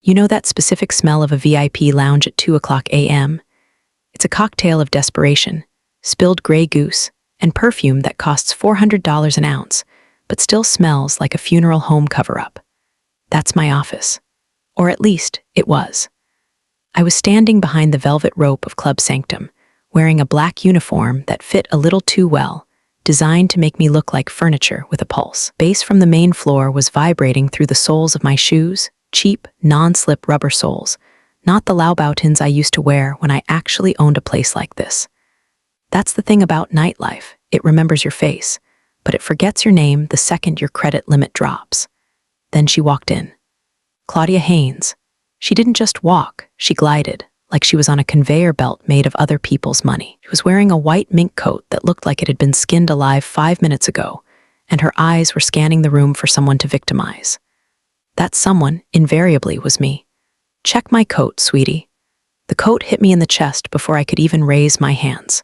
You know that specific smell of a VIP lounge at 2 a.m.? It's a cocktail of desperation, spilled Grey Goose, and perfume that costs $400 an ounce, but still smells like a funeral home cover-up. That's my office. Or at least, it was. I was standing behind the velvet rope of Club Sanctum, wearing a black uniform that fit a little too well, designed to make me look like furniture with a pulse. Bass from the main floor was vibrating through the soles of my shoes, cheap, non-slip rubber soles, not the Laubautins I used to wear when I actually owned a place like this. That's the thing about nightlife. It remembers your face, but it forgets your name the second your credit limit drops. Then she walked in. Claudia Haynes. She didn't just walk, she glided, like she was on a conveyor belt made of other people's money. She was wearing a white mink coat that looked like it had been skinned alive 5 minutes ago, and her eyes were scanning the room for someone to victimize. That someone, invariably, was me. "Check my coat, sweetie." The coat hit me in the chest before I could even raise my hands.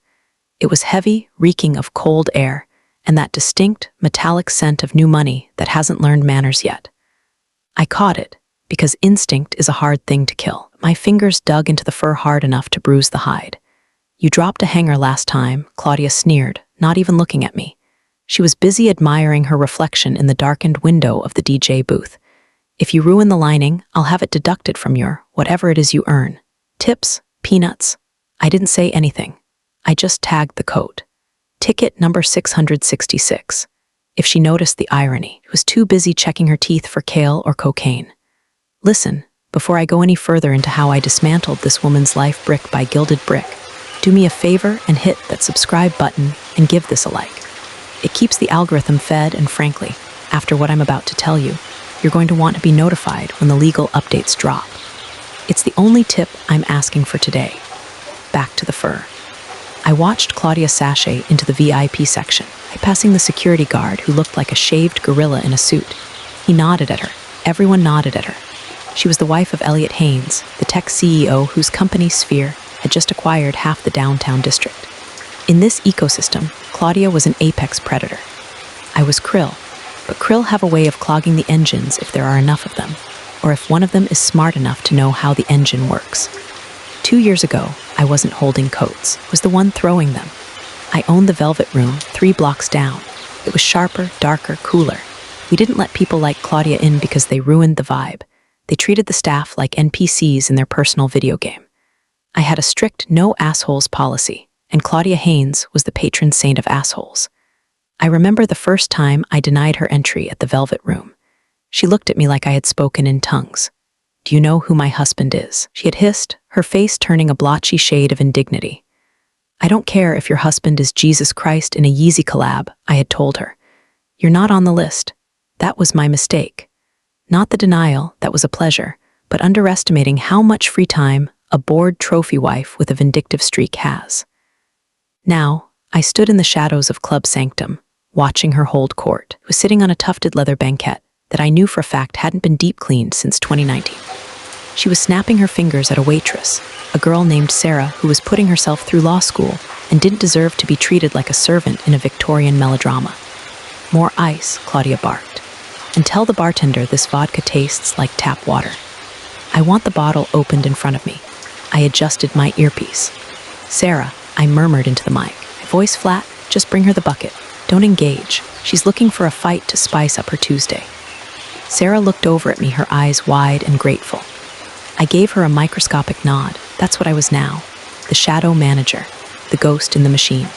It was heavy, reeking of cold air, and that distinct, metallic scent of new money that hasn't learned manners yet. I caught it, because instinct is a hard thing to kill. My fingers dug into the fur hard enough to bruise the hide. "You dropped a hanger last time," Claudia sneered, not even looking at me. She was busy admiring her reflection in the darkened window of the DJ booth. "If you ruin the lining, I'll have it deducted from your, whatever it is you earn. Tips, peanuts." I didn't say anything. I just tagged the coat. Ticket number 666. If she noticed the irony, she was too busy checking her teeth for kale or cocaine. "Listen, before I go any further into how I dismantled this woman's life brick by gilded brick, do me a favor and hit that subscribe button and give this a like. It keeps the algorithm fed, and frankly, after what I'm about to tell you, you're going to want to be notified when the legal updates drop. It's the only tip I'm asking for today." Back to the fur. I watched Claudia sashay into the VIP section, bypassing the security guard who looked like a shaved gorilla in a suit. He nodded at her. Everyone nodded at her. She was the wife of Elliot Haynes, the tech CEO whose company Sphere had just acquired half the downtown district. In this ecosystem, Claudia was an apex predator. I was Krill, but Krill have a way of clogging the engines if there are enough of them, or if one of them is smart enough to know how the engine works. 2 years ago, I wasn't holding coats, I was the one throwing them. I owned the Velvet Room 3 blocks down. It was sharper, darker, cooler. We didn't let people like Claudia in because they ruined the vibe. They treated the staff like NPCs in their personal video game. I had a strict no assholes policy, and Claudia Haynes was the patron saint of assholes. I remember the first time I denied her entry at the Velvet Room. She looked at me like I had spoken in tongues. "Do you know who my husband is?" she had hissed, her face turning a blotchy shade of indignity. "I don't care if your husband is Jesus Christ in a Yeezy collab," I had told her. "You're not on the list." That was my mistake. Not the denial, that was a pleasure, but underestimating how much free time a bored trophy wife with a vindictive streak has. Now, I stood in the shadows of Club Sanctum, watching her hold court, who was sitting on a tufted leather banquette that I knew for a fact hadn't been deep cleaned since 2019. She was snapping her fingers at a waitress, a girl named Sarah who was putting herself through law school and didn't deserve to be treated like a servant in a Victorian melodrama. "More ice," Claudia barked. "And tell the bartender this vodka tastes like tap water." "I want the bottle opened in front of me." I adjusted my earpiece. "Sarah," I murmured into the mic, my voice flat, "just bring her the bucket. Don't engage. She's looking for a fight to spice up her Tuesday." Sarah looked over at me, her eyes wide and grateful. I gave her a microscopic nod. That's what I was now. The shadow manager, the ghost in the machine.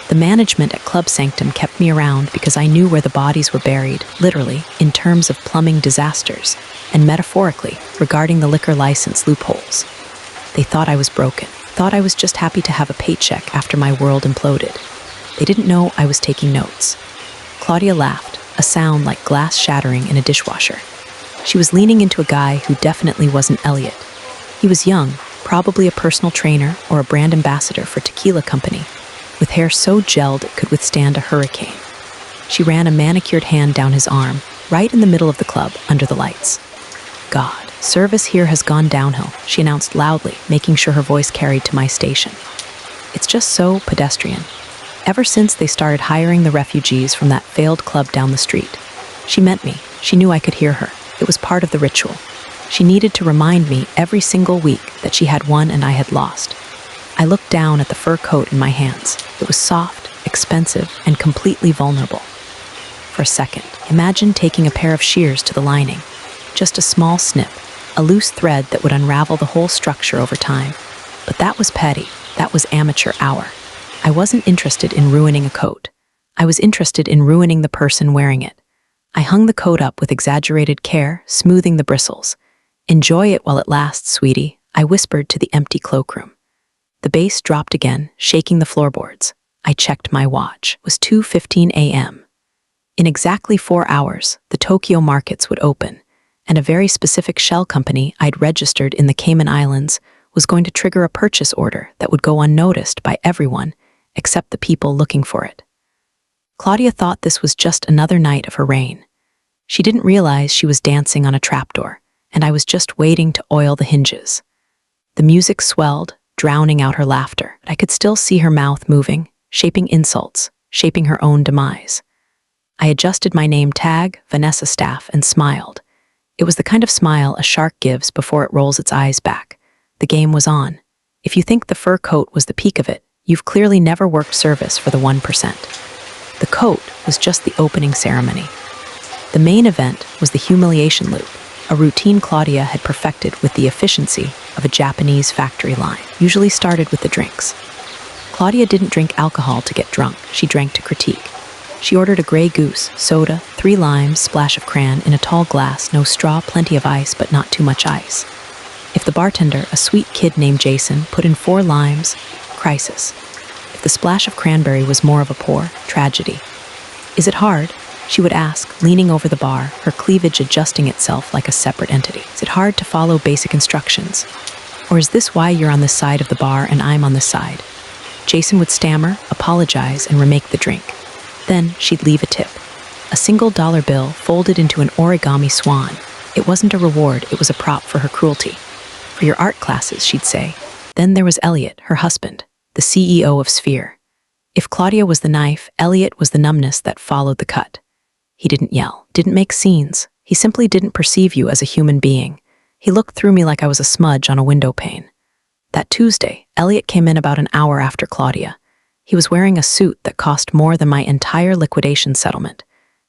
The management at Club Sanctum kept me around because I knew where the bodies were buried, literally, in terms of plumbing disasters, and metaphorically, regarding the liquor license loopholes. They thought I was broken, thought I was just happy to have a paycheck after my world imploded. They didn't know I was taking notes. Claudia laughed, a sound like glass shattering in a dishwasher. She was leaning into a guy who definitely wasn't Elliot. He was young, probably a personal trainer or a brand ambassador for tequila company, with hair so gelled it could withstand a hurricane. She ran a manicured hand down his arm, right in the middle of the club, under the lights. "God, service here has gone downhill," she announced loudly, making sure her voice carried to my station. "It's just so pedestrian. Ever since they started hiring the refugees from that failed club down the street." She meant me. She knew I could hear her. It was part of the ritual. She needed to remind me every single week that she had won and I had lost. I looked down at the fur coat in my hands. It was soft, expensive, and completely vulnerable. For a second, imagine taking a pair of shears to the lining. Just a small snip, a loose thread that would unravel the whole structure over time. But that was petty. That was amateur hour. I wasn't interested in ruining a coat. I was interested in ruining the person wearing it. I hung the coat up with exaggerated care, smoothing the bristles. "Enjoy it while it lasts, sweetie," I whispered to the empty cloakroom. The bass dropped again, shaking the floorboards. I checked my watch. It was 2:15 a.m. In exactly 4 hours, the Tokyo markets would open, and a very specific shell company I'd registered in the Cayman Islands was going to trigger a purchase order that would go unnoticed by everyone except the people looking for it. Claudia thought this was just another night of her reign. She didn't realize she was dancing on a trapdoor, and I was just waiting to oil the hinges. The music swelled, drowning out her laughter. I could still see her mouth moving, shaping insults, shaping her own demise. I adjusted my name tag, Vanessa Staff, and smiled. It was the kind of smile a shark gives before it rolls its eyes back. The game was on. If you think the fur coat was the peak of it, you've clearly never worked service for the 1%. The coat was just the opening ceremony. The main event was the humiliation loop, a routine Claudia had perfected with the efficiency of a Japanese factory line, usually started with the drinks. Claudia didn't drink alcohol to get drunk, she drank to critique. She ordered a Grey Goose, soda, 3 limes, splash of cran in a tall glass, no straw, plenty of ice, but not too much ice. If the bartender, a sweet kid named Jason, put in 4 limes, crisis. If the splash of cranberry was more of a pour, tragedy. "Is it hard?" she would ask, leaning over the bar, her cleavage adjusting itself like a separate entity. "Is it hard to follow basic instructions? Or is this why you're on this side of the bar and I'm on this side?" Jason would stammer, apologize, and remake the drink. Then she'd leave a tip. A single dollar bill folded into an origami swan. It wasn't a reward, it was a prop for her cruelty. "For your art classes," she'd say. Then there was Elliot, her husband, the CEO of Sphere. If Claudia was the knife, Elliot was the numbness that followed the cut. He didn't yell, didn't make scenes. He simply didn't perceive you as a human being. He looked through me like I was a smudge on a window pane. That Tuesday, Elliot came in about an hour after Claudia. He was wearing a suit that cost more than my entire liquidation settlement.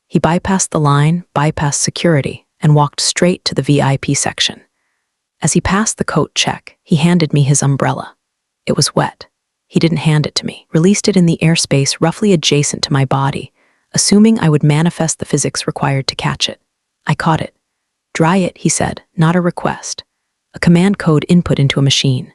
He bypassed the line, bypassed security, and walked straight to the VIP section. As he passed the coat check, he handed me his umbrella. It was wet. He didn't hand it to me, released it in the airspace roughly adjacent to my body, assuming I would manifest the physics required to catch it. I caught it. "Dry it," he said, not a request. A command code input into a machine.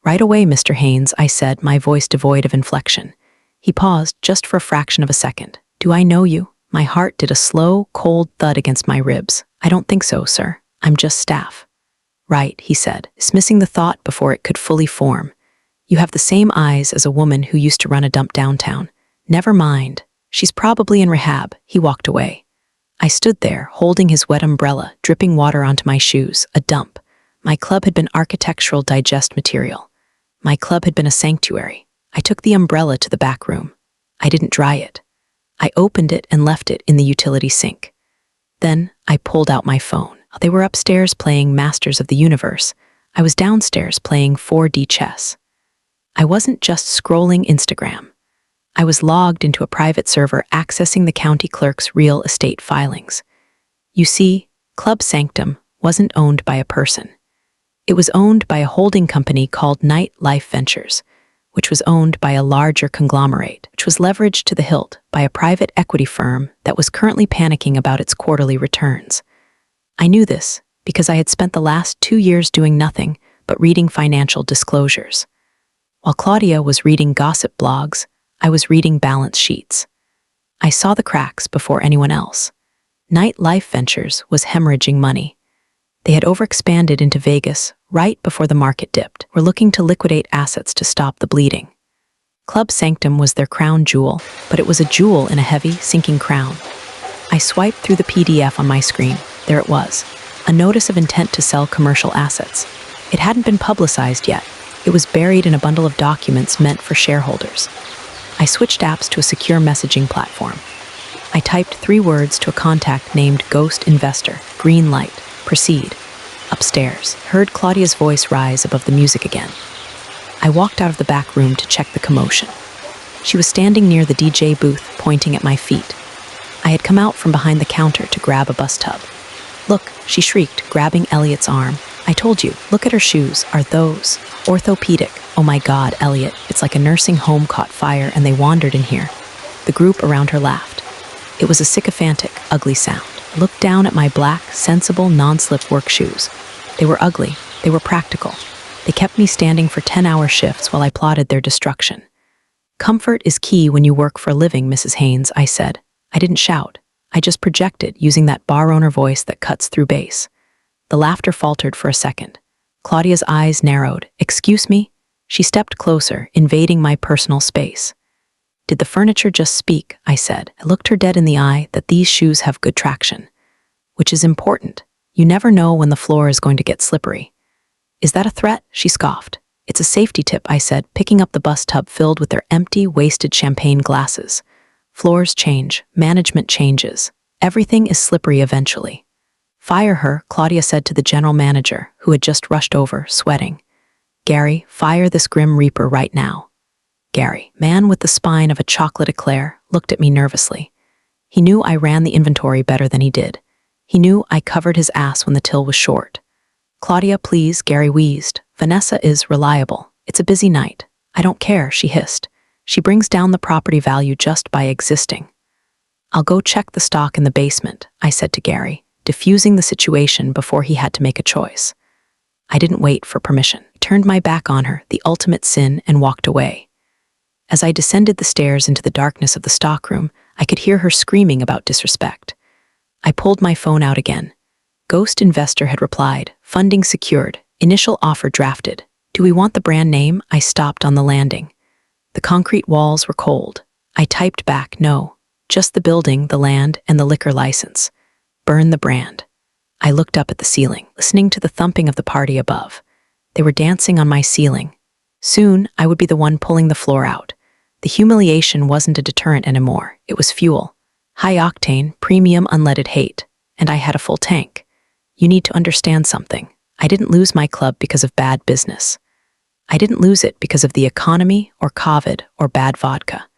"Right away, Mr. Haynes," I said, my voice devoid of inflection. He paused just for a fraction of a second. "Do I know you?" My heart did a slow, cold thud against my ribs. "I don't think so, sir. I'm just staff." "Right," he said, dismissing the thought before it could fully form. "You have the same eyes as a woman who used to run a dump downtown. Never mind. She's probably in rehab." He walked away. I stood there, holding his wet umbrella, dripping water onto my shoes, a dump. My club had been architectural digest material. My club had been a sanctuary. I took the umbrella to the back room. I didn't dry it. I opened it and left it in the utility sink. Then I pulled out my phone. They were upstairs playing Masters of the Universe. I was downstairs playing 4D chess. I wasn't just scrolling Instagram. I was logged into a private server accessing the county clerk's real estate filings. You see, Club Sanctum wasn't owned by a person. It was owned by a holding company called Life Ventures, which was owned by a larger conglomerate, which was leveraged to the hilt by a private equity firm that was currently panicking about its quarterly returns. I knew this because I had spent the last 2 years doing nothing but reading financial disclosures. While Claudia was reading gossip blogs, I was reading balance sheets. I saw the cracks before anyone else. Life Ventures was hemorrhaging money. They had overexpanded into Vegas right before the market dipped, were looking to liquidate assets to stop the bleeding. Club Sanctum was their crown jewel, but it was a jewel in a heavy, sinking crown. I swiped through the PDF on my screen. There it was, a notice of intent to sell commercial assets. It hadn't been publicized yet. It was buried in a bundle of documents meant for shareholders. I switched apps to a secure messaging platform. I typed 3 words to a contact named Ghost Investor, green light, proceed. Upstairs, heard Claudia's voice rise above the music again. I walked out of the back room to check the commotion. She was standing near the DJ booth, pointing at my feet. I had come out from behind the counter to grab a bus tub. "Look," she shrieked, grabbing Elliot's arm. "I told you, look at her shoes. Are those orthopedic? Oh my God, Elliot, it's like a nursing home caught fire and they wandered in here." The group around her laughed. It was a sycophantic, ugly sound. I looked down at my black, sensible, non-slip work shoes. They were ugly. They were practical. They kept me standing for 10-hour shifts while I plotted their destruction. "Comfort is key when you work for a living, Mrs. Haynes," I said. I didn't shout. I just projected, using that bar owner voice that cuts through bass. The laughter faltered for a second. Claudia's eyes narrowed. "Excuse me?" She stepped closer, invading my personal space. "Did the furniture just speak?" I said. I looked her dead in the eye that these shoes have good traction. "Which is important. You never know when the floor is going to get slippery." "Is that a threat?" She scoffed. "It's a safety tip," I said, picking up the bus tub filled with their empty, wasted champagne glasses. "Floors change. Management changes. Everything is slippery eventually." "Fire her," Claudia said to the general manager, who had just rushed over, sweating. "Gary, fire this grim reaper right now." Gary, man with the spine of a chocolate eclair, looked at me nervously. He knew I ran the inventory better than he did. He knew I covered his ass when the till was short. "Claudia, please," Gary wheezed. "Vanessa is reliable. It's a busy night." "I don't care," she hissed. "She brings down the property value just by existing." "I'll go check the stock in the basement," I said to Gary, diffusing the situation before he had to make a choice. I didn't wait for permission. I turned my back on her, the ultimate sin, and walked away. As I descended the stairs into the darkness of the stockroom, I could hear her screaming about disrespect. I pulled my phone out again. Ghost Investor had replied, "Funding secured, initial offer drafted. Do we want the brand name?" I stopped on the landing. The concrete walls were cold. I typed back, "No, just the building, the land, and the liquor license. Burn the brand." I looked up at the ceiling, listening to the thumping of the party above. They were dancing on my ceiling. Soon, I would be the one pulling the floor out. The humiliation wasn't a deterrent anymore. It was fuel. High-octane, premium unleaded hate. And I had a full tank. You need to understand something. I didn't lose my club because of bad business. I didn't lose it because of the economy or COVID or bad vodka.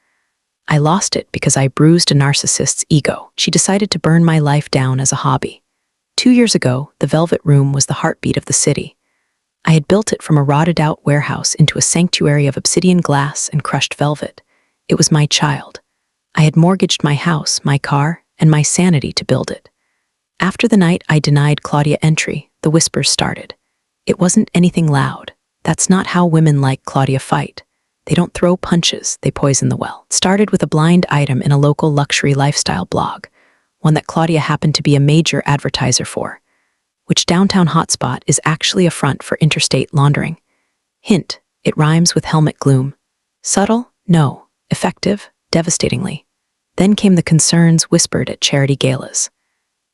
I lost it because I bruised a narcissist's ego. She decided to burn my life down as a hobby. 2 years ago, the Velvet Room was the heartbeat of the city. I had built it from a rotted-out warehouse into a sanctuary of obsidian glass and crushed velvet. It was my child. I had mortgaged my house, my car, and my sanity to build it. After the night I denied Claudia entry, the whispers started. It wasn't anything loud. That's not how women like Claudia fight. They don't throw punches, they poison the well. It started with a blind item in a local luxury lifestyle blog, one that Claudia happened to be a major advertiser for, which downtown hotspot is actually a front for interstate laundering. Hint, it rhymes with helmet gloom. Subtle? No. Effective? Devastatingly. Then came the concerns whispered at charity galas.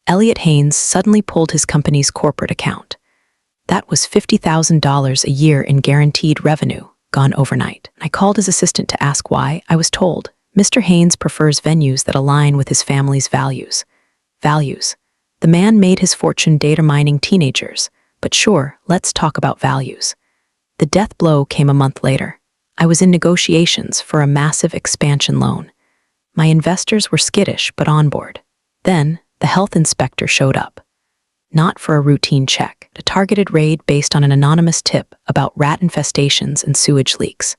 Elliot Haynes suddenly pulled his company's corporate account. That was $50,000 a year in guaranteed revenue, gone overnight. I called his assistant to ask why. I was told, Mr. Haynes prefers venues that align with his family's values. Values. The man made his fortune data mining teenagers, but sure, let's talk about values. The death blow came a month later. I was in negotiations for a massive expansion loan. My investors were skittish but on board. Then, the health inspector showed up. Not for a routine check, a targeted raid based on an anonymous tip about rat infestations and sewage leaks.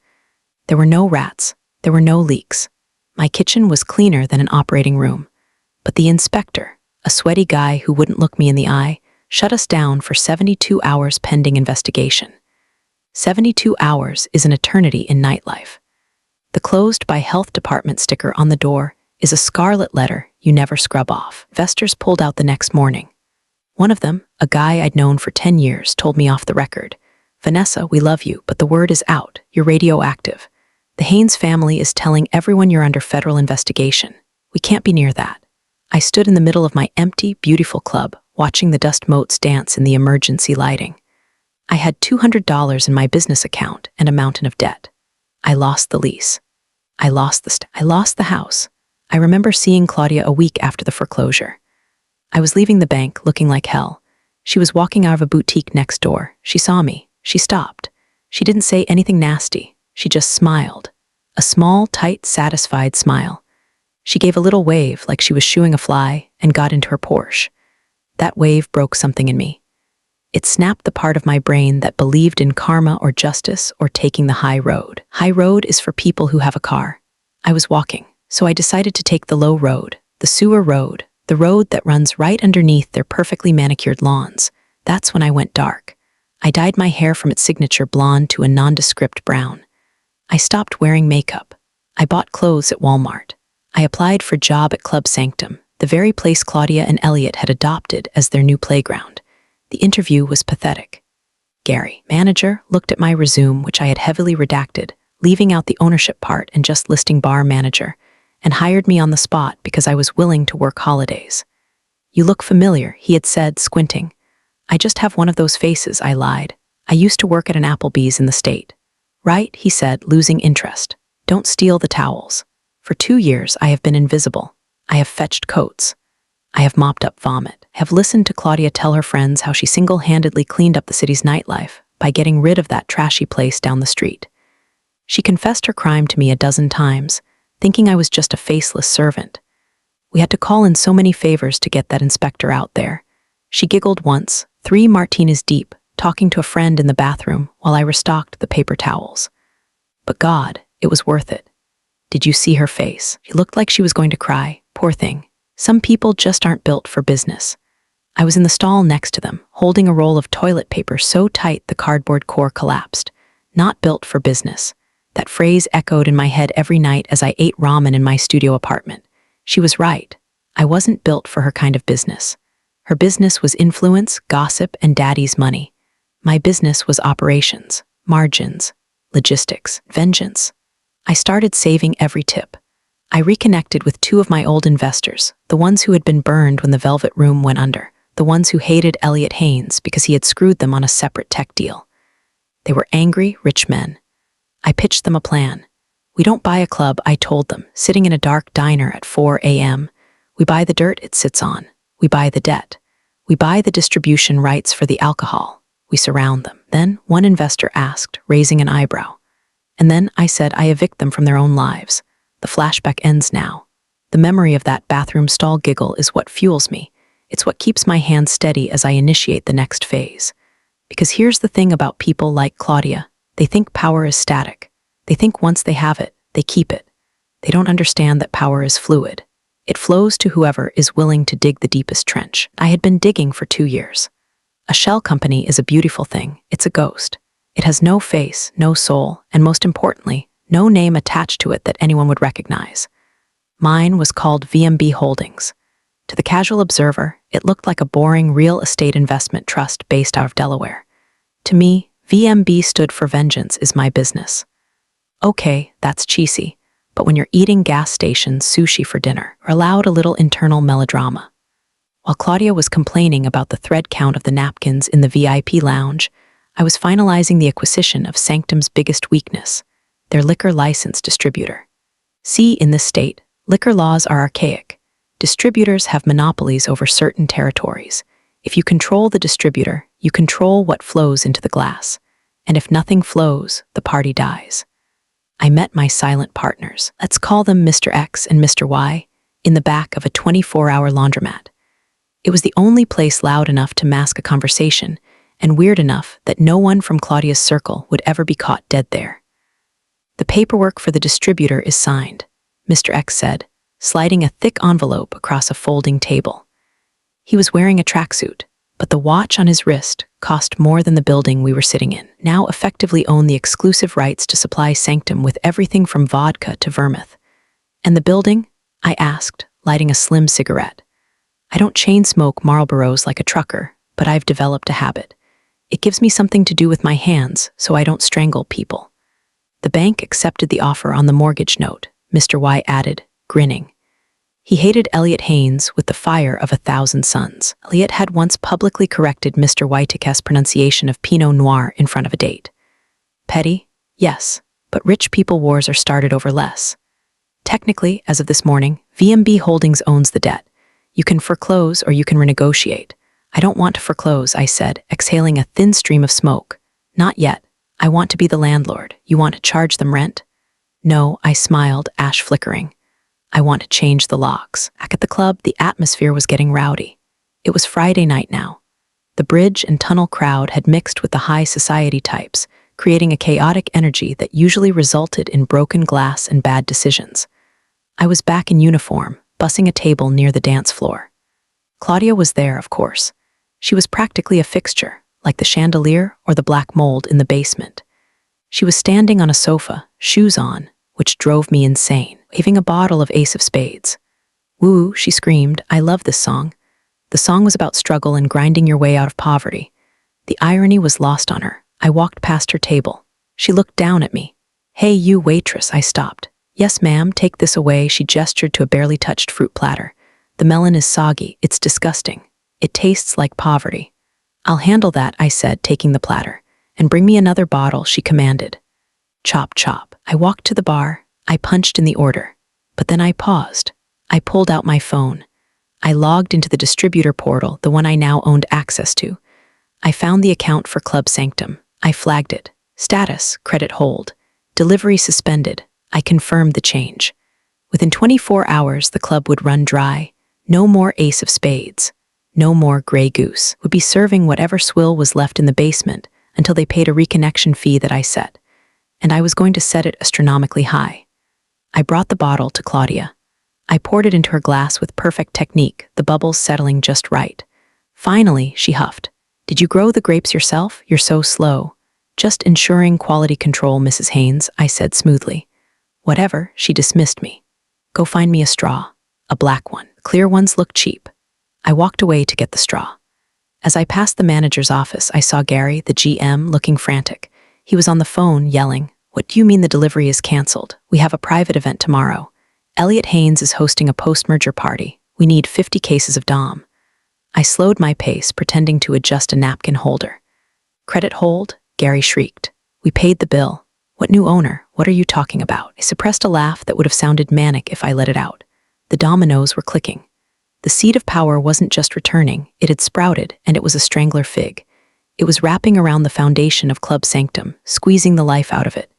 There were no rats. There were no leaks. My kitchen was cleaner than an operating room. But the inspector, a sweaty guy who wouldn't look me in the eye, shut us down for 72 hours pending investigation. 72 hours is an eternity in nightlife. The closed by health department sticker on the door is a scarlet letter you never scrub off. Investors pulled out the next morning. One of them, a guy I'd known for 10 years, told me off the record, "Vanessa, we love you, but the word is out. You're radioactive. The Haynes family is telling everyone you're under federal investigation. We can't be near that." I stood in the middle of my empty, beautiful club, watching the dust motes dance in the emergency lighting. I had $200 in my business account and a mountain of debt. I lost the lease. I lost the house. I remember seeing Claudia a week after the foreclosure. I was leaving the bank looking like hell. She was walking out of a boutique next door. She saw me. She stopped. She didn't say anything nasty. She just smiled. A small, tight, satisfied smile. She gave a little wave like she was shooing a fly and got into her Porsche. That wave broke something in me. It snapped the part of my brain that believed in karma or justice or taking the high road. High road is for people who have a car. I was walking, so I decided to take the low road, the sewer road, the road that runs right underneath their perfectly manicured lawns. That's when I went dark. I dyed my hair from its signature blonde to a nondescript brown. I stopped wearing makeup. I bought clothes at Walmart. I applied for a job at Club Sanctum, the very place Claudia and Elliot had adopted as their new playground. The interview was pathetic. Gary, manager, looked at my resume, which I had heavily redacted, leaving out the ownership part and just listing bar manager, and hired me on the spot because I was willing to work holidays. You look familiar, he had said, squinting. I just have one of those faces, I lied. I used to work at an Applebee's in the state. Right, he said, losing interest. Don't steal the towels. For 2 years, I have been invisible. I have fetched coats. I have mopped up vomit. I have listened to Claudia tell her friends how she single-handedly cleaned up the city's nightlife by getting rid of that trashy place down the street. She confessed her crime to me a dozen times, thinking I was just a faceless servant. We had to call in so many favors to get that inspector out there. She giggled once, 3 martinis deep, talking to a friend in the bathroom while I restocked the paper towels. But God, it was worth it. Did you see her face? She looked like she was going to cry. Poor thing. Some people just aren't built for business. I was in the stall next to them, holding a roll of toilet paper so tight the cardboard core collapsed. Not built for business. That phrase echoed in my head every night as I ate ramen in my studio apartment. She was right. I wasn't built for her kind of business. Her business was influence, gossip, and daddy's money. My business was operations, margins, logistics, vengeance. I started saving every tip. I reconnected with 2 of my old investors, the ones who had been burned when the Velvet Room went under, the ones who hated Elliot Haynes because he had screwed them on a separate tech deal. They were angry, rich men. I pitched them a plan. We don't buy a club, I told them, sitting in a dark diner at 4 a.m. We buy the dirt it sits on. We buy the debt. We buy the distribution rights for the alcohol. We surround them. Then one investor asked, raising an eyebrow. And then I said I evict them from their own lives. The flashback ends now. The memory of that bathroom stall giggle is what fuels me. It's what keeps my hand steady as I initiate the next phase. Because here's the thing about people like Claudia. They think power is static. They think once they have it, they keep it. They don't understand that power is fluid. It flows to whoever is willing to dig the deepest trench. I had been digging for 2 years. A shell company is a beautiful thing. It's a ghost. It has no face, no soul, and most importantly, no name attached to it that anyone would recognize. Mine was called VMB Holdings. To the casual observer, it looked like a boring real estate investment trust based out of Delaware. To me, VMB stood for vengeance is my business. Okay, that's cheesy, but when you're eating gas station sushi for dinner, you're allowed a little internal melodrama. While Claudia was complaining about the thread count of the napkins in the VIP lounge, I was finalizing the acquisition of Sanctum's biggest weakness, their liquor license distributor. See, in this state, liquor laws are archaic. Distributors have monopolies over certain territories. If you control the distributor, you control what flows into the glass. And if nothing flows, the party dies. I met my silent partners, let's call them Mr. X and Mr. Y, in the back of a 24-hour laundromat. It was the only place loud enough to mask a conversation, and weird enough that no one from Claudia's circle would ever be caught dead there. The paperwork for the distributor is signed, Mr. X said, sliding a thick envelope across a folding table. He was wearing a tracksuit, but the watch on his wrist cost more than the building we were sitting in. Now effectively own the exclusive rights to supply Sanctum with everything from vodka to vermouth. And the building? I asked, lighting a slim cigarette. I don't chain smoke Marlboros like a trucker, but I've developed a habit. It gives me something to do with my hands so I don't strangle people. The bank accepted the offer on the mortgage note, Mr. Y added, grinning. He hated Elliot Haynes with the fire of 1,000 suns. Elliot had once publicly corrected Mr. Whitake's pronunciation of Pinot Noir in front of a date. Petty? Yes, but rich people wars are started over less. Technically, as of this morning, VMB Holdings owns the debt. You can foreclose or you can renegotiate. I don't want to foreclose, I said, exhaling a thin stream of smoke. Not yet. I want to be the landlord. You want to charge them rent? No, I smiled, ash flickering. I want to change the locks. Back at the club, the atmosphere was getting rowdy. It was Friday night now. The bridge and tunnel crowd had mixed with the high society types, creating a chaotic energy that usually resulted in broken glass and bad decisions. I was back in uniform, bussing a table near the dance floor. Claudia was there, of course. She was practically a fixture, like the chandelier or the black mold in the basement. She was standing on a sofa, shoes on, which drove me insane, waving a bottle of Ace of Spades. Woo, she screamed, I love this song. The song was about struggle and grinding your way out of poverty. The irony was lost on her. I walked past her table. She looked down at me. Hey, you waitress, I stopped. Yes, ma'am, take this away, she gestured to a barely touched fruit platter. The melon is soggy, it's disgusting. It tastes like poverty. I'll handle that, I said, taking the platter. And bring me another bottle, she commanded. Chop, chop. I walked to the bar. I punched in the order. But then I paused. I pulled out my phone. I logged into the distributor portal, the one I now owned access to. I found the account for Club Sanctum. I flagged it. Status, credit hold. Delivery suspended. I confirmed the change. Within 24 hours, the club would run dry. No more Ace of Spades. No more Grey Goose. Would be serving whatever swill was left in the basement until they paid a reconnection fee that I set. And I was going to set it astronomically high. I brought the bottle to Claudia. I poured it into her glass with perfect technique, the bubbles settling just right. Finally, she huffed. Did you grow the grapes yourself? You're so slow. Just ensuring quality control, Mrs. Haynes, I said smoothly. Whatever, she dismissed me. Go find me a straw. A black one. Clear ones look cheap. I walked away to get the straw. As I passed the manager's office, I saw Gary, the GM, looking frantic. He was on the phone, yelling, What do you mean the delivery is canceled? We have a private event tomorrow. Elliot Haynes is hosting a post-merger party. We need 50 cases of Dom. I slowed my pace, pretending to adjust a napkin holder. Credit hold? Gary shrieked. We paid the bill. What new owner? What are you talking about? I suppressed a laugh that would have sounded manic if I let it out. The dominoes were clicking. The seed of power wasn't just returning, it had sprouted, and it was a strangler fig. It was wrapping around the foundation of Club Sanctum, squeezing the life out of it.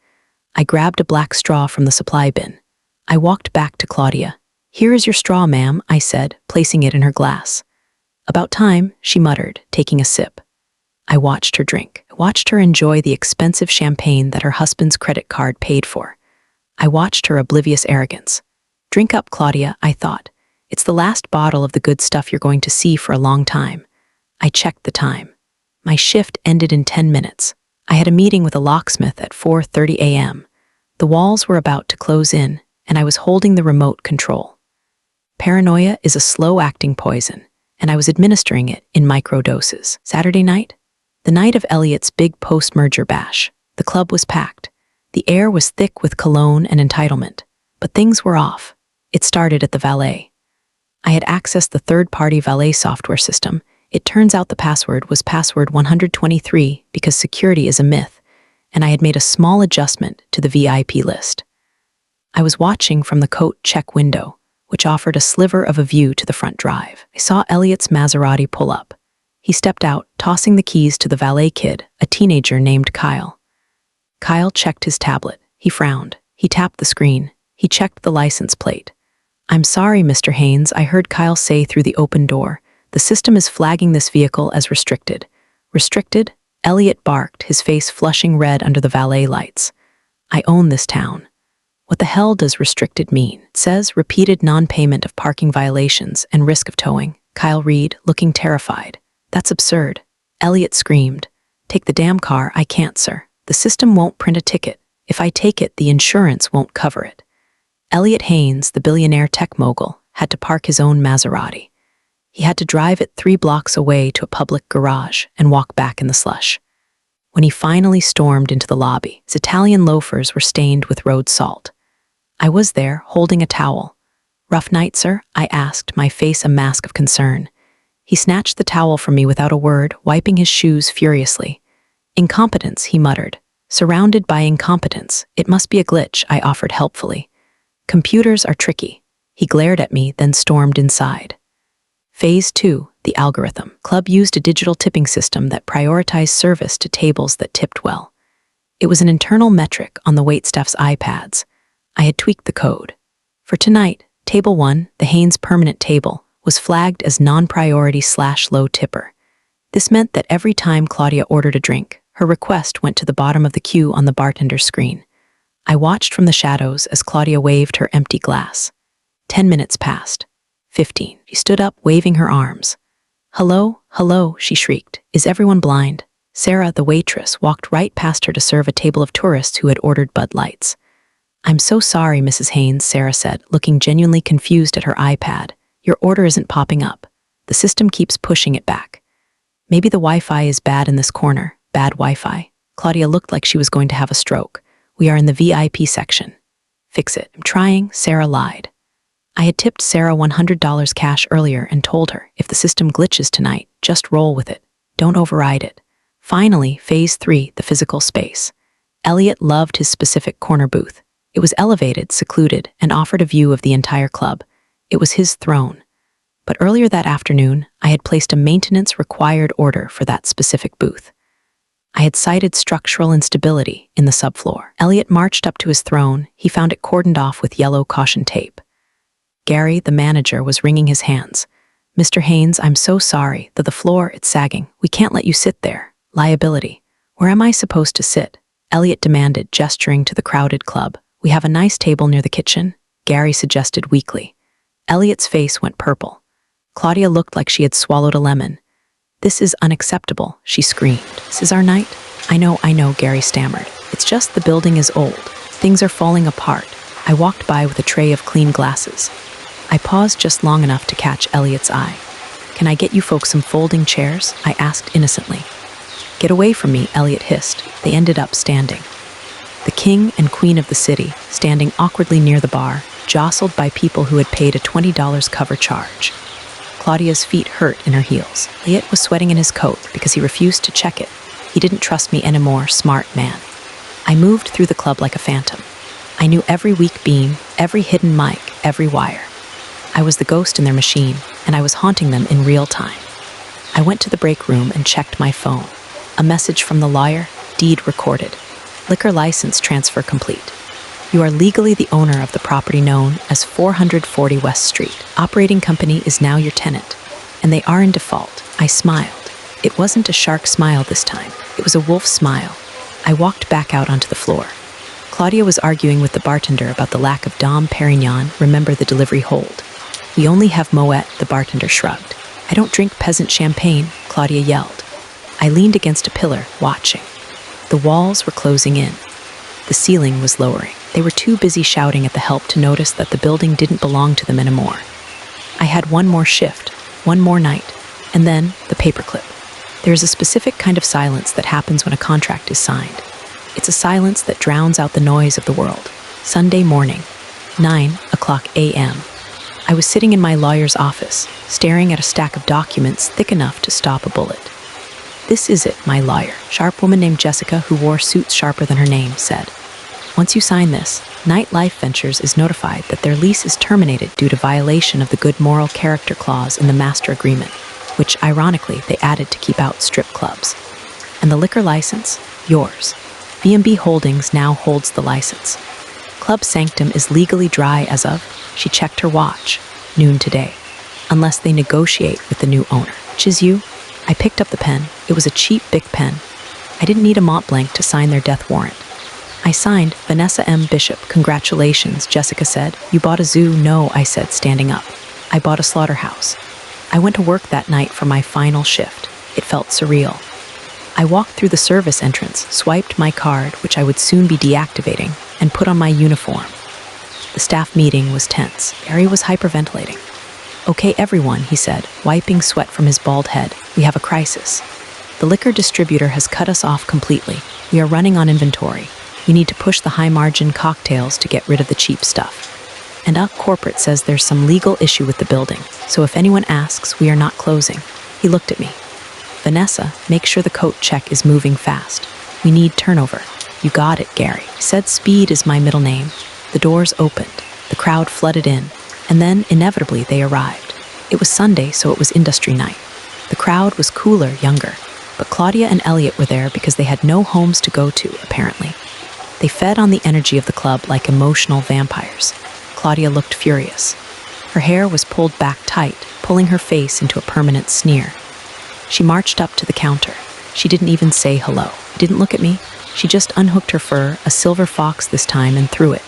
I grabbed a black straw from the supply bin. I walked back to Claudia. Here is your straw, ma'am, I said, placing it in her glass. About time, she muttered, taking a sip. I watched her drink. I watched her enjoy the expensive champagne that her husband's credit card paid for. I watched her oblivious arrogance. Drink up, Claudia, I thought. It's the last bottle of the good stuff you're going to see for a long time. I checked the time. My shift ended in 10 minutes. I had a meeting with a locksmith at 4:30 a.m. The walls were about to close in, and I was holding the remote control. Paranoia is a slow-acting poison, and I was administering it in microdoses. Saturday night? The night of Elliot's big post-merger bash. The club was packed. The air was thick with cologne and entitlement. But things were off. It started at the valet. I had accessed the third-party valet software system. It turns out the password was password 123 because security is a myth, and I had made a small adjustment to the VIP list. I was watching from the coat check window, which offered a sliver of a view to the front drive. I saw Elliot's Maserati pull up. He stepped out, tossing the keys to the valet kid, a teenager named Kyle. Kyle checked his tablet. He frowned. He tapped the screen. He checked the license plate. I'm sorry, Mr. Haynes, I heard Kyle say through the open door. The system is flagging this vehicle as restricted. Restricted? Elliot barked, his face flushing red under the valet lights. I own this town. What the hell does restricted mean? It says repeated non-payment of parking violations and risk of towing. Kyle read, looking terrified. That's absurd. Elliot screamed. Take the damn car, I can't, sir. The system won't print a ticket. If I take it, the insurance won't cover it. Elliot Haynes, the billionaire tech mogul, had to park his own Maserati. He had to drive it 3 blocks away to a public garage and walk back in the slush. When he finally stormed into the lobby, his Italian loafers were stained with road salt. I was there, holding a towel. Rough night, sir? I asked, my face a mask of concern. He snatched the towel from me without a word, wiping his shoes furiously. Incompetence, he muttered. Surrounded by incompetence. It must be a glitch, I offered helpfully. Computers are tricky. He glared at me, then stormed inside. Phase 2, the algorithm. Club used a digital tipping system that prioritized service to tables that tipped well. It was an internal metric on the waitstaff's iPads. I had tweaked the code. For tonight, Table 1, the Haynes permanent table, was flagged as non-priority/low tipper. This meant that every time Claudia ordered a drink, her request went to the bottom of the queue on the bartender's screen. I watched from the shadows as Claudia waved her empty glass. 10 minutes passed. 15. She stood up, waving her arms. "Hello, hello," she shrieked. "Is everyone blind?" Sarah, the waitress, walked right past her to serve a table of tourists who had ordered Bud Lights. "I'm so sorry, Mrs. Haynes," Sarah said, looking genuinely confused at her iPad. "Your order isn't popping up. The system keeps pushing it back. Maybe the Wi-Fi is bad in this corner. Bad Wi-Fi." Claudia looked like she was going to have a stroke. "We are in the VIP section." "Fix it." "I'm trying," Sarah lied. I had tipped Sarah $100 cash earlier and told her, if the system glitches tonight, just roll with it. Don't override it. Finally, Phase 3, the physical space. Elliot loved his specific corner booth. It was elevated, secluded, and offered a view of the entire club. It was his throne. But earlier that afternoon, I had placed a maintenance-required order for that specific booth. I had cited structural instability in the subfloor. Elliot marched up to his throne. He found it cordoned off with yellow caution tape. Gary, the manager, was wringing his hands. "Mr. Haynes, I'm so sorry. The floor, it's sagging. We can't let you sit there. Liability." "Where am I supposed to sit?" Elliot demanded, gesturing to the crowded club. "We have a nice table near the kitchen," Gary suggested weakly. Elliot's face went purple. Claudia looked like she had swallowed a lemon. "This is unacceptable," she screamed. "This is our night?" I know, Gary stammered. "It's just the building is old. Things are falling apart." I walked by with a tray of clean glasses. I paused just long enough to catch Elliot's eye. "Can I get you folks some folding chairs?" I asked innocently. "Get away from me," Elliot hissed. They ended up standing. The king and queen of the city, standing awkwardly near the bar, jostled by people who had paid a $20 cover charge. Claudia's feet hurt in her heels. Elliot was sweating in his coat because he refused to check it. He didn't trust me anymore, smart man. I moved through the club like a phantom. I knew every weak beam, every hidden mic, every wire. I was the ghost in their machine, and I was haunting them in real time. I went to the break room and checked my phone. A message from the lawyer, deed recorded. Liquor license transfer complete. You are legally the owner of the property known as 440 West Street. Operating company is now your tenant, and they are in default. I smiled. It wasn't a shark smile this time. It was a wolf smile. I walked back out onto the floor. Claudia was arguing with the bartender about the lack of Dom Perignon, remember the delivery hold. "We only have Moet," the bartender shrugged. "I don't drink peasant champagne," Claudia yelled. I leaned against a pillar, watching. The walls were closing in. The ceiling was lowering. They were too busy shouting at the help to notice that the building didn't belong to them anymore. I had one more shift, one more night, and then the paperclip. There is a specific kind of silence that happens when a contract is signed. It's a silence that drowns out the noise of the world. Sunday morning, 9:00 a.m. I was sitting in my lawyer's office, staring at a stack of documents thick enough to stop a bullet. "This is it," my lawyer, sharp woman named Jessica who wore suits sharper than her name, said. "Once you sign this, Nightlife Ventures is notified that their lease is terminated due to violation of the good moral character clause in the master agreement, which, ironically, they added to keep out strip clubs. And the liquor license? Yours. B&B Holdings now holds the license. Club Sanctum is legally dry as of," she checked her watch, "noon today, unless they negotiate with the new owner." "Which is you?" I picked up the pen. It was a cheap Bic pen. I didn't need a Mont Blanc to sign their death warrant. I signed, "Vanessa M. Bishop, congratulations," Jessica said. "You bought a zoo?" "No," I said, standing up. "I bought a slaughterhouse." I went to work that night for my final shift. It felt surreal. I walked through the service entrance, swiped my card, which I would soon be deactivating, and put on my uniform. The staff meeting was tense. Gary was hyperventilating. "Okay, everyone," he said, wiping sweat from his bald head. "We have a crisis. The liquor distributor has cut us off completely. We are running on inventory. We need to push the high-margin cocktails to get rid of the cheap stuff. And corporate says there's some legal issue with the building, so if anyone asks, we are not closing." He looked at me. "Vanessa, make sure the coat check is moving fast. We need turnover." "You got it, Gary." He said speed is my middle name. The doors opened. The crowd flooded in. And then, inevitably, they arrived. It was Sunday, so it was industry night. The crowd was cooler, younger, but Claudia and Elliot were there because they had no homes to go to, apparently. They fed on the energy of the club like emotional vampires. Claudia looked furious. Her hair was pulled back tight, pulling her face into a permanent sneer. She marched up to the counter. She didn't even say hello. Didn't look at me. She just unhooked her fur, a silver fox this time, and threw it.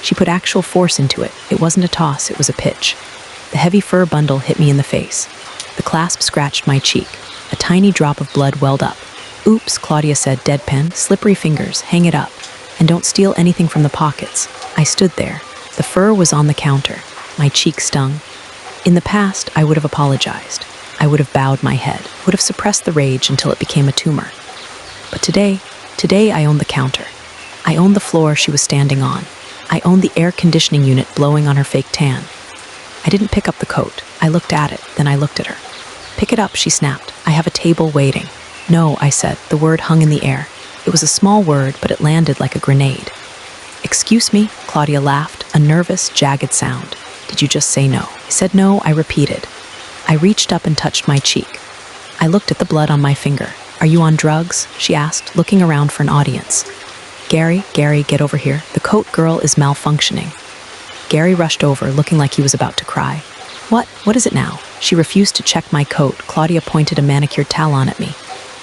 She put actual force into it. It wasn't a toss, it was a pitch. The heavy fur bundle hit me in the face. The clasp scratched my cheek. A tiny drop of blood welled up. "Oops," Claudia said, deadpan, "slippery fingers, hang it up. And don't steal anything from the pockets." I stood there. The fur was on the counter. My cheek stung. In the past, I would have apologized. I would have bowed my head, would have suppressed the rage until it became a tumor. But today I owned the counter. I owned the floor she was standing on. I owned the air conditioning unit blowing on her fake tan. I didn't pick up the coat. I looked at it, then I looked at her. "Pick it up," she snapped. "I have a table waiting." "No," I said. The word hung in the air. It was a small word, but it landed like a grenade. "Excuse me," Claudia laughed, a nervous, jagged sound. "Did you just say no?" I said no, I repeated. I reached up and touched my cheek. I looked at the blood on my finger. "Are you on drugs?" she asked, looking around for an audience. Gary, get over here. The coat girl is malfunctioning." Gary rushed over, looking like he was about to cry. What is it now?" She refused to check my coat. Claudia pointed a manicured talon at me.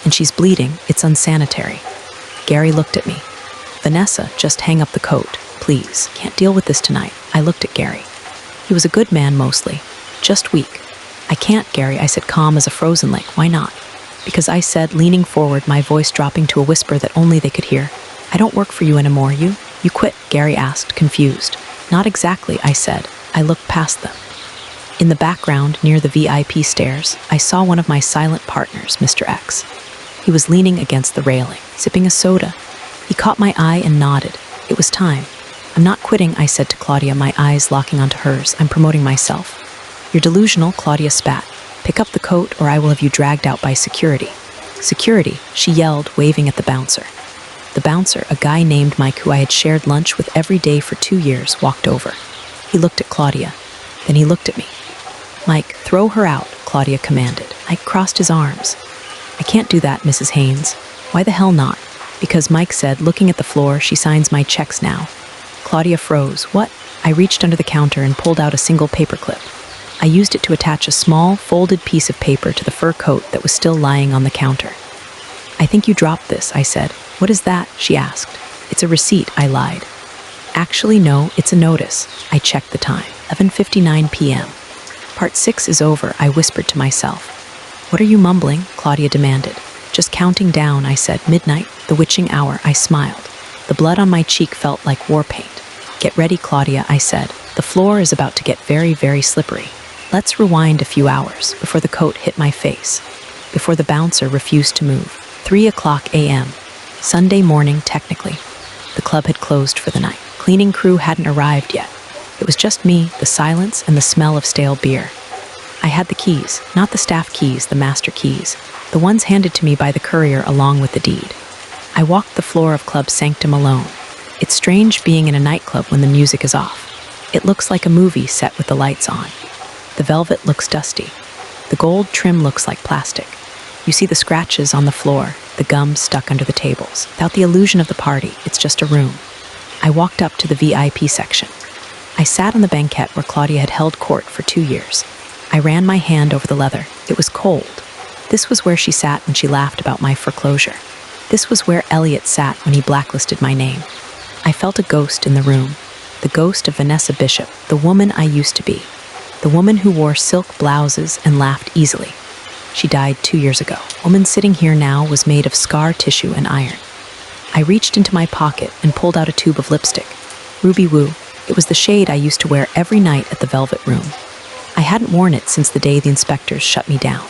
"And she's bleeding. It's unsanitary." Gary looked at me. "Vanessa, just hang up the coat, please. Can't deal with this tonight." I looked at Gary. He was a good man mostly, just weak. "I can't, Gary," I said, calm as a frozen lake. "Why not?" "Because," I said, leaning forward, my voice dropping to a whisper that only they could hear. "I don't work for you anymore. You quit?" Gary asked, confused. "Not exactly," I said. I looked past them. In the background, near the VIP stairs, I saw one of my silent partners, Mr. X. He was leaning against the railing, sipping a soda. He caught my eye and nodded. It was time. "I'm not quitting," I said to Claudia, my eyes locking onto hers. "I'm promoting myself." "You're delusional," Claudia spat. "Pick up the coat or I will have you dragged out by security." "Security," she yelled, waving at the bouncer. The bouncer, a guy named Mike who I had shared lunch with every day for 2 years, walked over. He looked at Claudia. Then he looked at me. "Mike, throw her out," Claudia commanded. Mike crossed his arms. "I can't do that, Mrs. Haynes." "Why the hell not?" "Because," Mike said, looking at the floor, "she signs my checks now." Claudia froze. "What?" I reached under the counter and pulled out a single paperclip. I used it to attach a small, folded piece of paper to the fur coat that was still lying on the counter. "I think you dropped this," I said. "What is that?" she asked. "It's a receipt," I lied. "Actually, no, it's a notice." I checked the time. 11:59 p.m. "Part 6 is over," I whispered to myself. "What are you mumbling?" Claudia demanded. "Just counting down," I said. "Midnight, the witching hour." I smiled. The blood on my cheek felt like war paint. "Get ready, Claudia," I said. "The floor is about to get very, very slippery. Let's rewind a few hours before the coat hit my face, before the bouncer refused to move. 3:00 a.m. Sunday morning, technically. The club had closed for the night. Cleaning crew hadn't arrived yet. It was just me, the silence, and the smell of stale beer. I had the keys, not the staff keys, the master keys, the ones handed to me by the courier along with the deed. I walked the floor of Club Sanctum alone. It's strange being in a nightclub when the music is off. It looks like a movie set with the lights on. The velvet looks dusty. The gold trim looks like plastic. You see the scratches on the floor, the gum stuck under the tables. Without the illusion of the party, it's just a room. I walked up to the VIP section. I sat on the banquette where Claudia had held court for 2 years. I ran my hand over the leather. It was cold. This was where she sat when she laughed about my foreclosure. This was where Elliot sat when he blacklisted my name. I felt a ghost in the room. The ghost of Vanessa Bishop, the woman I used to be. The woman who wore silk blouses and laughed easily. She died 2 years ago. The woman sitting here now was made of scar tissue and iron. I reached into my pocket and pulled out a tube of lipstick. Ruby Woo. It was the shade I used to wear every night at the Velvet Room. I hadn't worn it since the day the inspectors shut me down.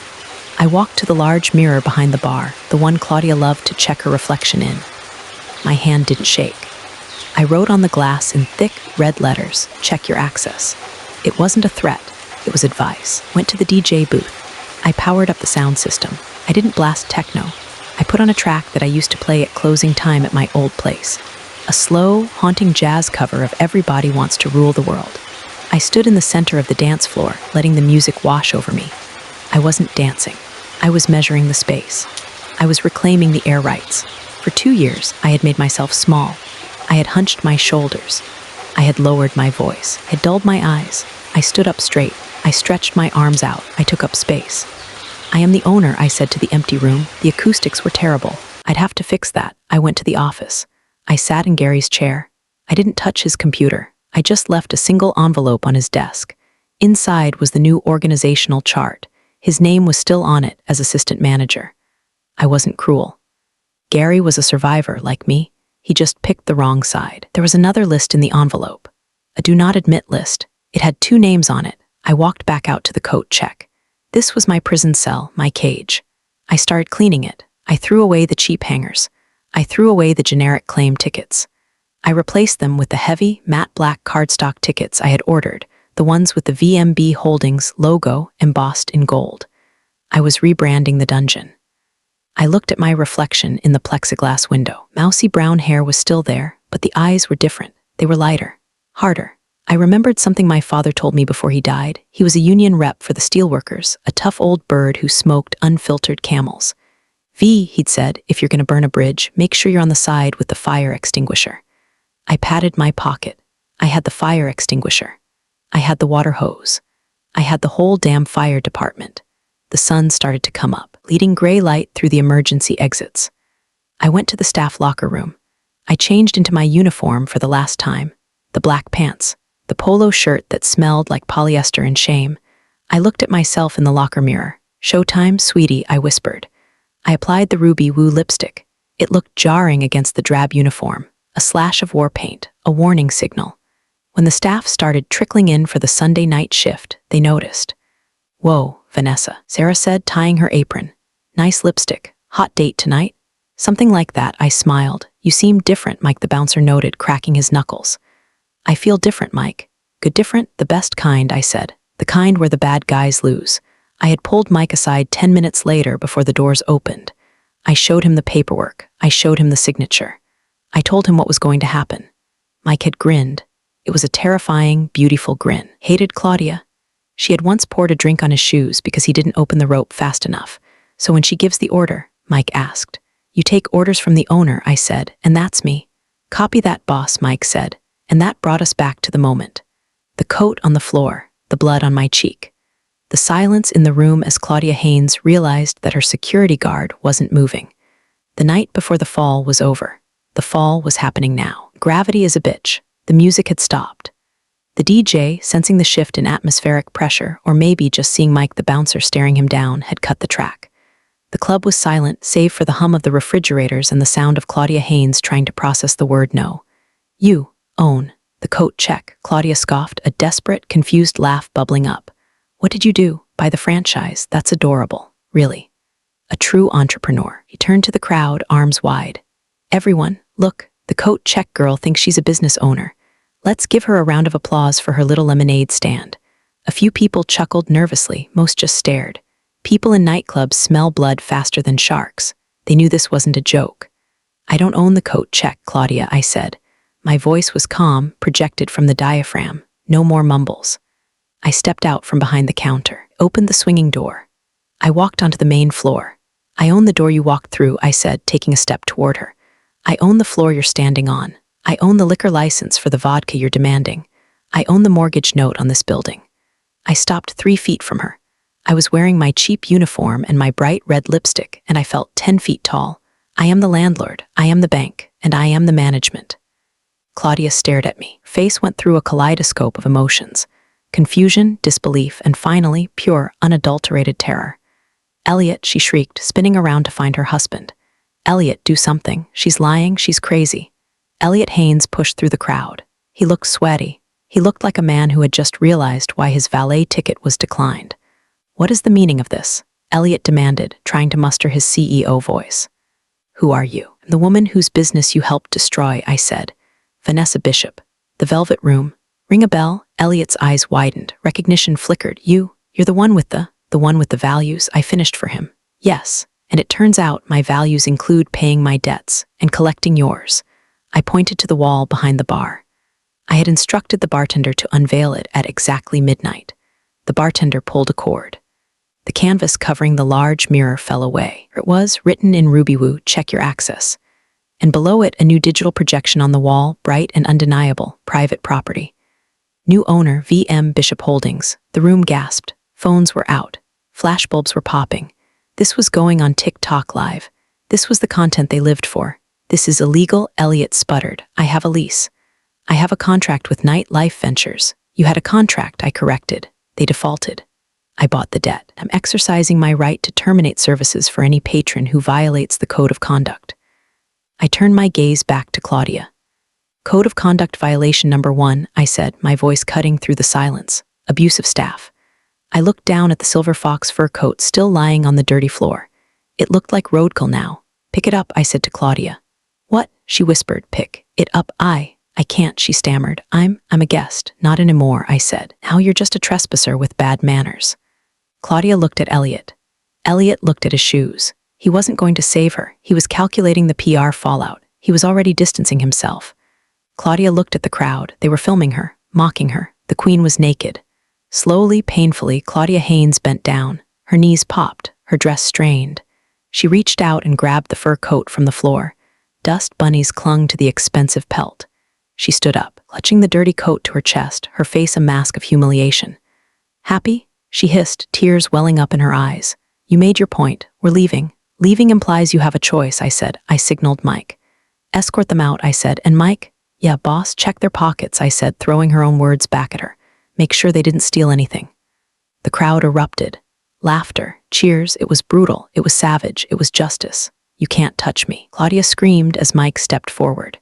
I walked to the large mirror behind the bar, the one Claudia loved to check her reflection in. My hand didn't shake. I wrote on the glass in thick, red letters, "Check your access." It wasn't a threat. It was advice. Went to the DJ booth. I powered up the sound system. I didn't blast techno. I put on a track that I used to play at closing time at my old place. A slow, haunting jazz cover of Everybody Wants to Rule the World. I stood in the center of the dance floor, letting the music wash over me. I wasn't dancing. I was measuring the space. I was reclaiming the air rights. For 2 years, I had made myself small. I had hunched my shoulders. I had lowered my voice. I had dulled my eyes. I stood up straight. I stretched my arms out. I took up space. I am the owner, I said to the empty room. The acoustics were terrible. I'd have to fix that. I went to the office. I sat in Gary's chair. I didn't touch his computer. I just left a single envelope on his desk. Inside was the new organizational chart. His name was still on it as assistant manager. I wasn't cruel. Gary was a survivor like me. He just picked the wrong side. There was another list in the envelope. A do not admit list. It had 2 names on it. I walked back out to the coat check. This was my prison cell, my cage. I started cleaning it. I threw away the cheap hangers. I threw away the generic claim tickets. I replaced them with the heavy, matte black cardstock tickets I had ordered, the ones with the VMB Holdings logo embossed in gold. I was rebranding the dungeon. I looked at my reflection in the plexiglass window. Mousy brown hair was still there, but the eyes were different. They were lighter, harder. I remembered something my father told me before he died. He was a union rep for the steelworkers, a tough old bird who smoked unfiltered Camels. V, he'd said, if you're going to burn a bridge, make sure you're on the side with the fire extinguisher. I patted my pocket. I had the fire extinguisher. I had the water hose. I had the whole damn fire department. The sun started to come up, leading gray light through the emergency exits. I went to the staff locker room. I changed into my uniform for the last time. The black pants, the polo shirt that smelled like polyester and shame. I looked at myself in the locker mirror. Showtime, sweetie, I whispered. I applied the Ruby Woo lipstick. It looked jarring against the drab uniform. A slash of war paint, a warning signal. When the staff started trickling in for the Sunday night shift, they noticed. Whoa, Vanessa, Sarah said, tying her apron. Nice lipstick. Hot date tonight? Something like that, I smiled. You seem different, Mike the bouncer noted, cracking his knuckles. I feel different, Mike. Good different? The best kind, I said. The kind where the bad guys lose. I had pulled Mike aside 10 minutes later before the doors opened. I showed him the paperwork. I showed him the signature. I told him what was going to happen. Mike had grinned. It was a terrifying, beautiful grin. Hated Claudia. She had once poured a drink on his shoes because he didn't open the rope fast enough. So when she gives the order, Mike asked. You take orders from the owner, I said, and that's me. Copy that, boss, Mike said. And that brought us back to the moment. The coat on the floor, the blood on my cheek. The silence in the room as Claudia Haynes realized that her security guard wasn't moving. The night before the fall was over. The fall was happening now. Gravity is a bitch. The music had stopped. The DJ, sensing the shift in atmospheric pressure, or maybe just seeing Mike the bouncer staring him down, had cut the track. The club was silent, save for the hum of the refrigerators and the sound of Claudia Haynes trying to process the word no. You, own, the coat check, Claudia scoffed, a desperate, confused laugh bubbling up. What did you do? Buy the franchise? That's adorable. Really. A true entrepreneur. He turned to the crowd, arms wide. Everyone, look, the coat check girl thinks she's a business owner. Let's give her a round of applause for her little lemonade stand. A few people chuckled nervously, most just stared. People in nightclubs smell blood faster than sharks. They knew this wasn't a joke. I don't own the coat check, Claudia, I said. My voice was calm, projected from the diaphragm. No more mumbles. I stepped out from behind the counter, opened the swinging door. I walked onto the main floor. I own the door you walked through, I said, taking a step toward her. I own the floor you're standing on. I own the liquor license for the vodka you're demanding. I own the mortgage note on this building. I stopped 3 feet from her. I was wearing my cheap uniform and my bright red lipstick, and I felt 10 feet tall. I am the landlord, I am the bank, and I am the management. Claudia stared at me. Face went through a kaleidoscope of emotions. Confusion, disbelief, and finally, pure, unadulterated terror. Elliot, she shrieked, spinning around to find her husband. Elliot, do something. She's lying, she's crazy. Elliot Haynes pushed through the crowd. He looked sweaty. He looked like a man who had just realized why his valet ticket was declined. What is the meaning of this? Elliot demanded, trying to muster his CEO voice. Who are you? The woman whose business you helped destroy, I said. Vanessa Bishop. The Velvet Room. Ring a bell? Elliot's eyes widened. Recognition flickered. You're the one with the values. I finished for him. Yes, and it turns out my values include paying my debts and collecting yours. I pointed to the wall behind the bar. I had instructed the bartender to unveil it at exactly midnight. The bartender pulled a cord. The canvas covering the large mirror fell away. It was written in Ruby-Woo, check your access. And below it, a new digital projection on the wall, bright and undeniable, private property. New owner, VM Bishop Holdings. The room gasped. Phones were out. Flashbulbs were popping. This was going on TikTok Live. This was the content they lived for. This is illegal, Elliot sputtered. I have a lease. I have a contract with Nightlife Ventures. You had a contract, I corrected. They defaulted. I bought the debt. I'm exercising my right to terminate services for any patron who violates the code of conduct. I turned my gaze back to Claudia. Code of conduct violation number 1, I said, my voice cutting through the silence. Abusive staff. I looked down at the silver fox fur coat still lying on the dirty floor. It looked like roadkill now. Pick it up, I said to Claudia. What? She whispered. Pick it up. I can't, she stammered. I'm a guest, not anymore, I said. Now you're just a trespasser with bad manners. Claudia looked at Elliot. Elliot looked at his shoes. He wasn't going to save her. He was calculating the PR fallout. He was already distancing himself. Claudia looked at the crowd. They were filming her, mocking her. The queen was naked. Slowly, painfully, Claudia Haynes bent down. Her knees popped, her dress strained. She reached out and grabbed the fur coat from the floor. Dust bunnies clung to the expensive pelt. She stood up, clutching the dirty coat to her chest, her face a mask of humiliation. Happy? She hissed, tears welling up in her eyes. You made your point. We're leaving. Leaving implies you have a choice, I said. I signaled Mike. Escort them out, I said. And Mike? Yeah, boss, check their pockets, I said, throwing her own words back at her. Make sure they didn't steal anything. The crowd erupted. Laughter, cheers. It was brutal. It was savage. It was justice. You can't touch me. Claudia screamed as Mike stepped forward.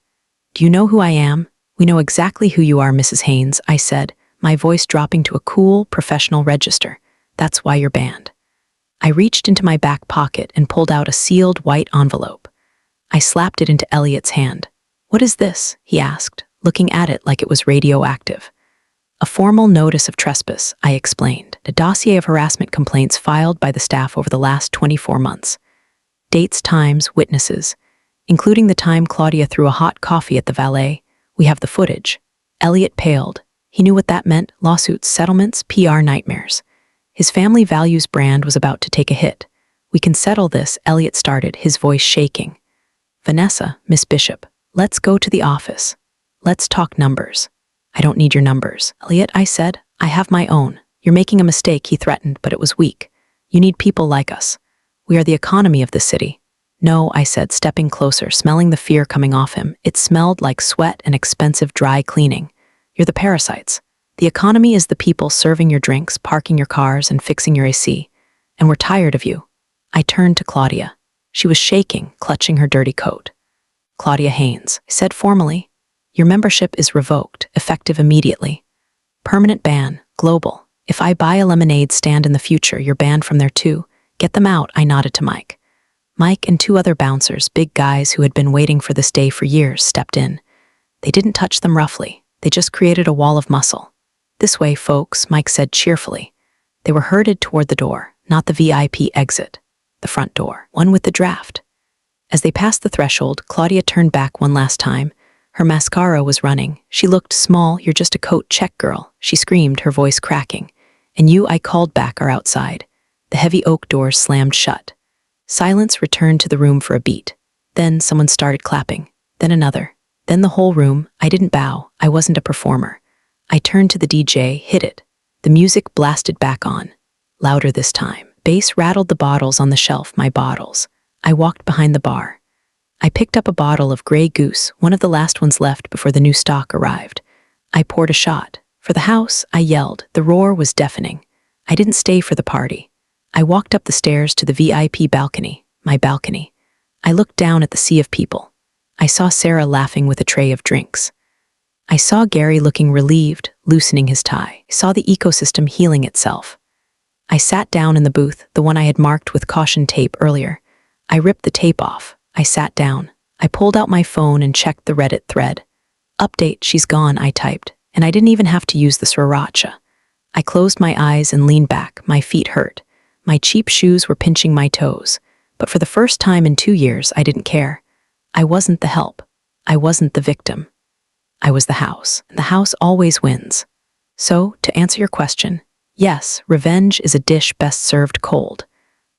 Do you know who I am? We know exactly who you are, Mrs. Haynes, I said, my voice dropping to a cool, professional register. That's why you're banned. I reached into my back pocket and pulled out a sealed white envelope. I slapped it into Elliot's hand. What is this? He asked, looking at it like it was radioactive. A formal notice of trespass, I explained. A dossier of harassment complaints filed by the staff over the last 24 months. Dates, times, witnesses, including the time Claudia threw a hot coffee at the valet. We have the footage. Elliot paled. He knew what that meant: lawsuits, settlements, PR nightmares. His family values brand was about to take a hit. We can settle this, Elliot started, his voice shaking. Vanessa, Miss Bishop, let's go to the office. Let's talk numbers. I don't need your numbers. Elliot, I said, I have my own. You're making a mistake, he threatened, but it was weak. You need people like us. We are the economy of the city. No, I said, stepping closer, smelling the fear coming off him. It smelled like sweat and expensive dry cleaning. You're the parasites. The economy is the people serving your drinks, parking your cars, and fixing your AC. And we're tired of you. I turned to Claudia. She was shaking, clutching her dirty coat. Claudia Haynes, I said formally, your membership is revoked, effective immediately. Permanent ban, global. If I buy a lemonade stand in the future, you're banned from there too. Get them out, I nodded to Mike. Mike and 2 other bouncers, big guys who had been waiting for this day for years, stepped in. They didn't touch them roughly. They just created a wall of muscle. This way, folks, Mike said cheerfully. They were herded toward the door, not the VIP exit. The front door, one with the draft. As they passed the threshold, Claudia turned back one last time. Her mascara was running. She looked small. You're just a coat check girl, she screamed, her voice cracking. And you, I called back, are outside. The heavy oak doors slammed shut. Silence returned to the room for a beat. Then someone started clapping. Then another. Then the whole room. I didn't bow. I wasn't a performer. I turned to the DJ, hit it. The music blasted back on. Louder this time. Bass rattled the bottles on the shelf, my bottles. I walked behind the bar. I picked up a bottle of Grey Goose, one of the last ones left before the new stock arrived. I poured a shot. For the house, I yelled. The roar was deafening. I didn't stay for the party. I walked up the stairs to the VIP balcony, my balcony. I looked down at the sea of people. I saw Sarah laughing with a tray of drinks. I saw Gary looking relieved, loosening his tie. I saw the ecosystem healing itself. I sat down in the booth, the one I had marked with caution tape earlier. I ripped the tape off. I sat down. I pulled out my phone and checked the Reddit thread. Update, she's gone, I typed, and I didn't even have to use the sriracha. I closed my eyes and leaned back. My feet hurt. My cheap shoes were pinching my toes. But for the first time in 2 years, I didn't care. I wasn't the help. I wasn't the victim. I was the house, and the house always wins. So, to answer your question, yes, revenge is a dish best served cold,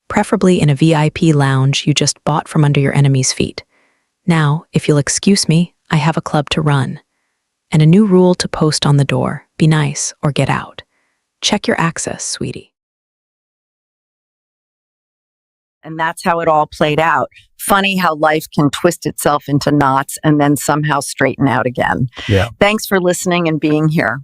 preferably in a VIP lounge you just bought from under your enemy's feet. Now, if you'll excuse me, I have a club to run. And a new rule to post on the door: be nice or get out. Check your access, sweetie. And that's how it all played out. Funny how life can twist itself into knots and then somehow straighten out again. Yeah. Thanks for listening and being here.